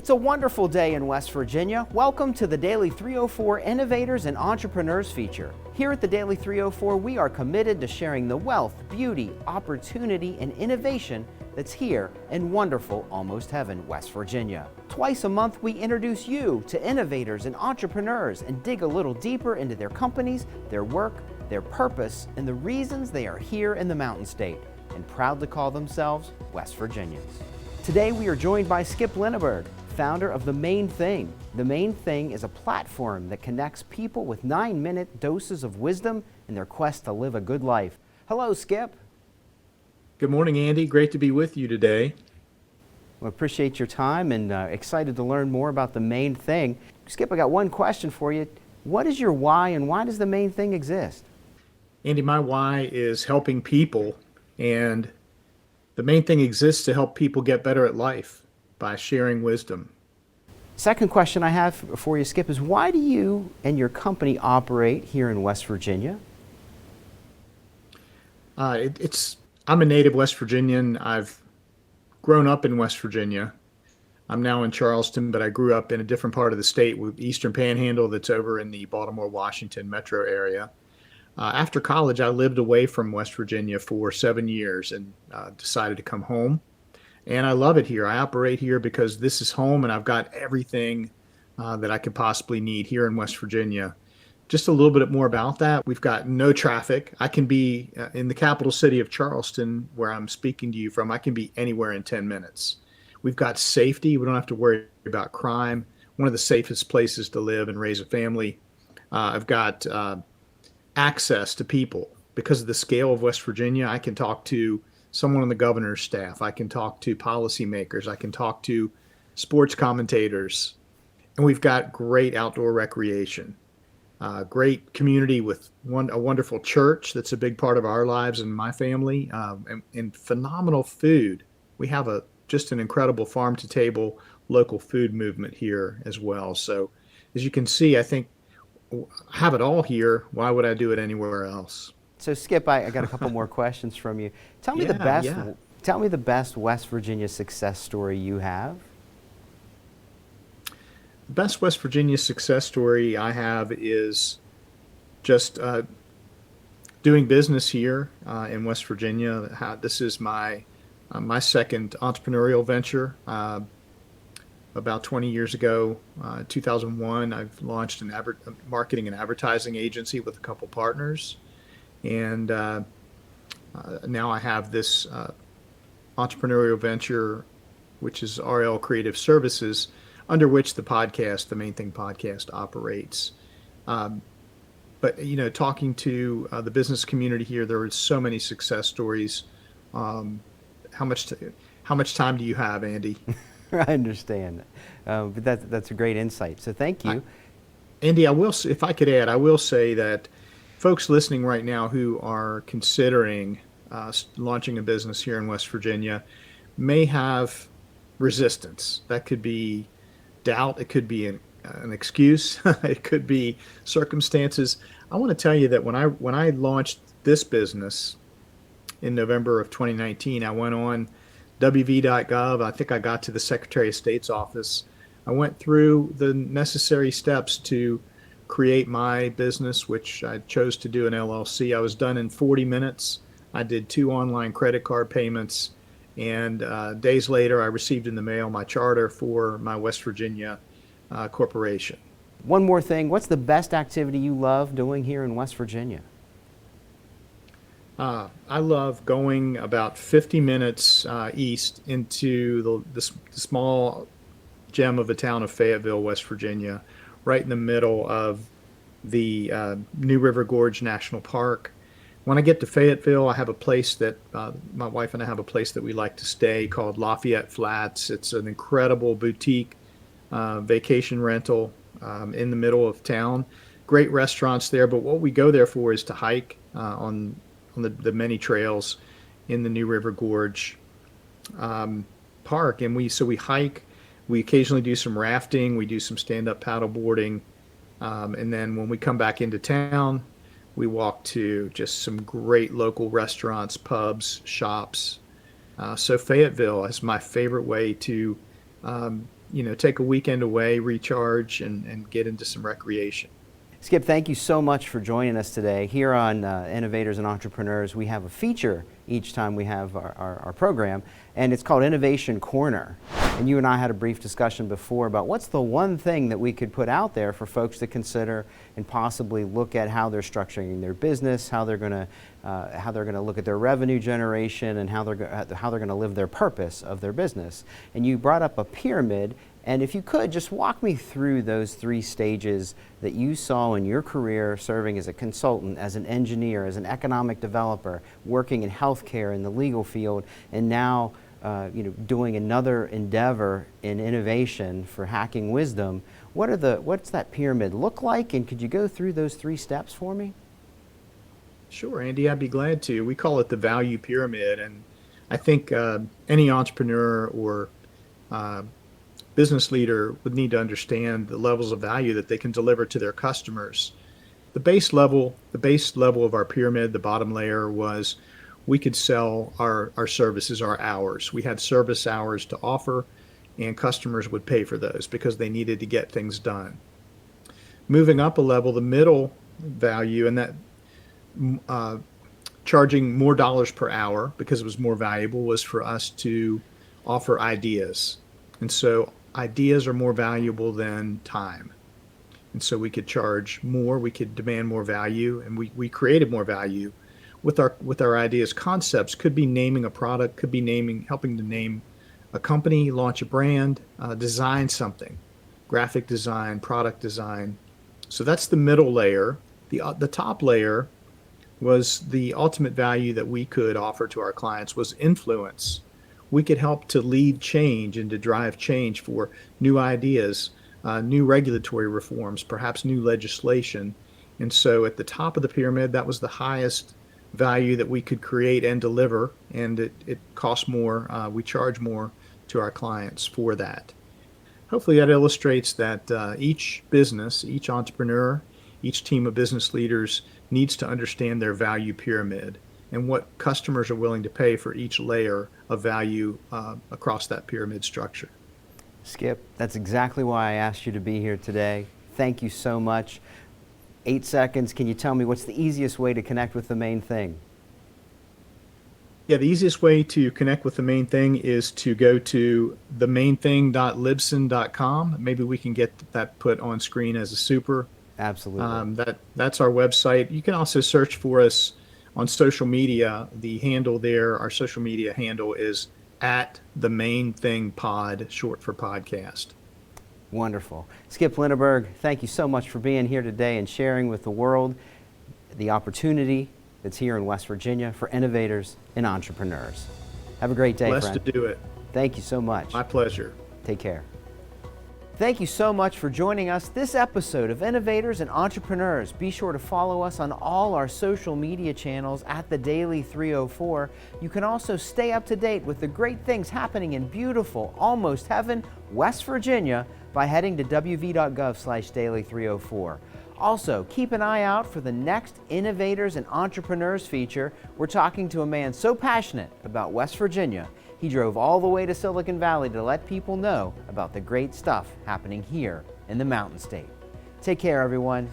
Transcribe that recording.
It's a wonderful day in West Virginia. Welcome to the Daily 304 Innovators and Entrepreneurs feature. Here at the Daily 304, we are committed to sharing the wealth, beauty, opportunity, and innovation that's here in wonderful Almost Heaven, West Virginia. Twice a month, we introduce you to innovators and entrepreneurs and dig a little deeper into their companies, their work, their purpose, and the reasons they are here in the Mountain State and proud to call themselves West Virginians. Today, we are joined by Skip Lineberg, founder of The Main Thing. The Main Thing is a platform that connects people with 9-minute doses of wisdom in their quest to live a good life. Hello, Skip. Good morning, Andy. Great to be with you today. Well, appreciate your time and excited to learn more about The Main Thing. Skip, I got one question for you. What is your why and why does The Main Thing exist? Andy, my why is helping people, and The Main Thing exists to help people get better at life by sharing wisdom. Second question I have for you, Skip, is why do you and your company operate here in West Virginia? I'm a native West Virginian. I've grown up in West Virginia. I'm now in Charleston, but I grew up in a different part of the state with Eastern Panhandle that's over in the Baltimore, Washington metro area. After college, I lived away from West Virginia for 7 years and decided to come home. And I love it here. I operate here because this is home and I've got everything that I could possibly need here in West Virginia. Just a little bit more about that. We've got no traffic. I can be in the capital city of Charleston, where I'm speaking to you from. I can be anywhere in 10 minutes. We've got safety. We don't have to worry about crime. One of the safest places to live and raise a family. I've got access to people. Because of the scale of West Virginia, I can talk to someone on the governor's staff. I can talk to policymakers. I can talk to sports commentators. And we've got great outdoor recreation, great community with a wonderful church that's a big part of our lives and my family, and phenomenal food. We have just an incredible farm-to-table local food movement here as well. So as you can see, I think I have it all here. Why would I do it anywhere else? So Skip, I got a couple more questions from you. Tell me the best West Virginia success story you have. The best West Virginia success story I have is just doing business here in West Virginia. This is my second entrepreneurial venture. About 20 years ago, 2001, I've launched a marketing and advertising agency with a couple partners. And now I have this entrepreneurial venture, which is RL Creative Services, under which the Main Thing podcast operates. But, talking to the business community here, there are so many success stories. How much time do you have, Andy? I understand. But that's a great insight. So thank you. Andy, if I could add, I will say that folks listening right now who are considering launching a business here in West Virginia may have resistance. That could be doubt. It could be an excuse. It could be circumstances. I want to tell you that when I launched this business in November of 2019, I went on wv.gov. I think I got to the Secretary of State's office. I went through the necessary steps to create my business, which I chose to do an LLC. I was done in 40 minutes. I did 2 online credit card payments, and days later I received in the mail my charter for my West Virginia corporation. One more thing, what's the best activity you love doing here in West Virginia? I love going about 50 minutes east into the small gem of the town of Fayetteville, West Virginia, right in the middle of the New River Gorge National Park. When I get to Fayetteville, I have a place that my wife and I have a place that we like to stay called Lafayette Flats. It's an incredible boutique vacation rental in the middle of town. Great restaurants there, but what we go there for is to hike on the many trails in the New River Gorge Park. And we hike. We occasionally do some rafting. We do some stand-up paddle boarding. And then when we come back into town, we walk to just some great local restaurants, pubs, shops. So Fayetteville is my favorite way to take a weekend away, recharge, and get into some recreation. Skip, thank you so much for joining us today. Here on Innovators and Entrepreneurs, we have a feature each time we have our program, and it's called Innovation Corner. And you and I had a brief discussion before about what's the one thing that we could put out there for folks to consider and possibly look at how they're structuring their business, how they're going to look at their revenue generation, and how they're going to live their purpose of their business. And you brought up a pyramid. And if you could, just walk me through those 3 stages that you saw in your career serving as a consultant, as an engineer, as an economic developer, working in healthcare, in the legal field, and now doing another endeavor in innovation for hacking wisdom. What's that pyramid look like, and could you go through those 3 steps for me? Sure, Andy, I'd be glad to. We call it the value pyramid, and I think any entrepreneur or business leader would need to understand the levels of value that they can deliver to their customers. The base level of our pyramid, the bottom layer, was we could sell our services, our hours. We had service hours to offer, and customers would pay for those because they needed to get things done. Moving up a level, the middle value, and that charging more dollars per hour because it was more valuable, was for us to offer ideas. And so ideas are more valuable than time. And so we could charge more, we could demand more value, and we created more value with our ideas. Concepts could be naming a product, could be helping to name a company, launch a brand, design something, graphic design, product design. So that's the middle layer. The top layer was the ultimate value that we could offer to our clients was influence. We could help to lead change and to drive change for new ideas, new regulatory reforms, perhaps new legislation. And so at the top of the pyramid, that was the highest value that we could create and deliver, and it costs more. We charge more to our clients for that. Hopefully that illustrates that each business, each entrepreneur, each team of business leaders needs to understand their value pyramid and what customers are willing to pay for each layer of value across that pyramid structure. Skip, that's exactly why I asked you to be here today. Thank you so much. 8 seconds, can you tell me what's the easiest way to connect with the main thing? Yeah, the easiest way to connect with the main thing is to go to themainthing.libsyn.com. Maybe we can get that put on screen as a super. Absolutely. That's our website. You can also search for us on social media. The handle there, our social media handle, is @themainthingpod, short for podcast. Wonderful. Skip Lineberg, thank you so much for being here today and sharing with the world the opportunity that's here in West Virginia for innovators and entrepreneurs. Have a great day, Blessed friend. to do it. Thank you so much. My pleasure. Take care. Thank you so much for joining us this episode of Innovators and Entrepreneurs. Be sure to follow us on all our social media channels at The Daily 304. You can also stay up to date with the great things happening in beautiful, almost heaven, West Virginia by heading to wv.gov/daily304. Also, keep an eye out for the next Innovators and Entrepreneurs feature. We're talking to a man so passionate about West Virginia, he drove all the way to Silicon Valley to let people know about the great stuff happening here in the Mountain State. Take care, everyone.